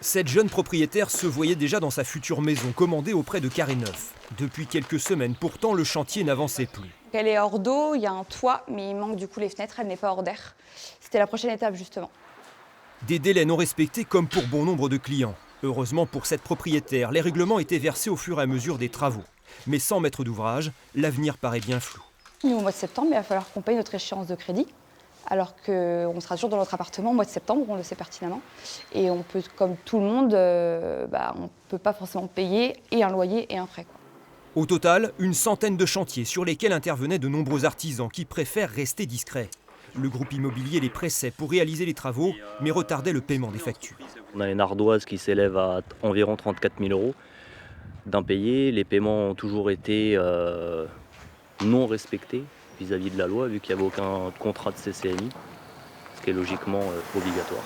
Cette jeune propriétaire se voyait déjà dans sa future maison commandée auprès de Carré Neuf. Depuis quelques semaines, pourtant, le chantier n'avançait plus. Elle est hors d'eau, il y a un toit, mais il manque du coup les fenêtres, elle n'est pas hors d'air. C'était la prochaine étape justement. Des délais non respectés comme pour bon nombre de clients. Heureusement pour cette propriétaire, les règlements étaient versés au fur et à mesure des travaux. Mais sans maître d'ouvrage, l'avenir paraît bien flou. Nous, au mois de septembre, il va falloir qu'on paye notre échéance de crédit, alors qu'on sera toujours dans notre appartement au mois de septembre, on le sait pertinemment. Et on peut, comme tout le monde, on ne peut pas forcément payer et un loyer et un prêt. Au total, une centaine de chantiers sur lesquels intervenaient de nombreux artisans qui préfèrent rester discrets. Le groupe immobilier les pressait pour réaliser les travaux, mais retardait le paiement des factures. On a une ardoise qui s'élève à environ 34 000 € d'impayés. Les paiements ont toujours été non respectés vis-à-vis de la loi, vu qu'il n'y avait aucun contrat de CCNI, ce qui est logiquement obligatoire.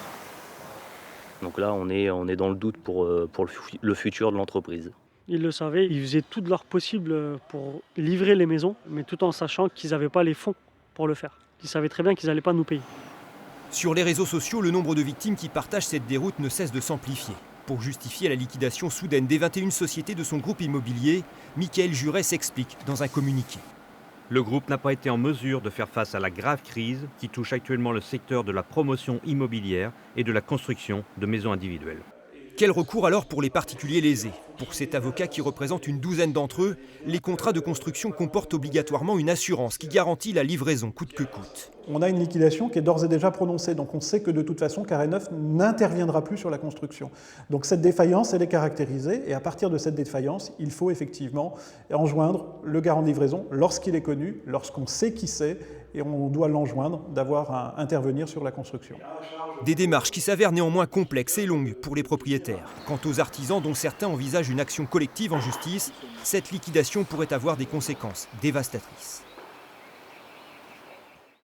Donc là, on est dans le doute pour le futur de l'entreprise. Ils le savaient, ils faisaient tout de leur possible pour livrer les maisons, mais tout en sachant qu'ils n'avaient pas les fonds pour le faire. Ils savaient très bien qu'ils n'allaient pas nous payer. Sur les réseaux sociaux, le nombre de victimes qui partagent cette déroute ne cesse de s'amplifier. Pour justifier la liquidation soudaine des 21 sociétés de son groupe immobilier, Michael Juret s'explique dans un communiqué. Le groupe n'a pas été en mesure de faire face à la grave crise qui touche actuellement le secteur de la promotion immobilière et de la construction de maisons individuelles. Quel recours alors pour les particuliers lésés? Pour cet avocat qui représente une douzaine d'entre eux, les contrats de construction comportent obligatoirement une assurance qui garantit la livraison coûte que coûte. On a une liquidation qui est d'ores et déjà prononcée, donc on sait que de toute façon, Carré Neuf n'interviendra plus sur la construction. Donc cette défaillance, elle est caractérisée, et à partir de cette défaillance, il faut effectivement enjoindre le garant de livraison lorsqu'il est connu, lorsqu'on sait qui c'est, et on doit l'enjoindre d'avoir à intervenir sur la construction. Des démarches qui s'avèrent néanmoins complexes et longues pour les propriétaires. Quant aux artisans dont certains envisagent une action collective en justice, cette liquidation pourrait avoir des conséquences dévastatrices.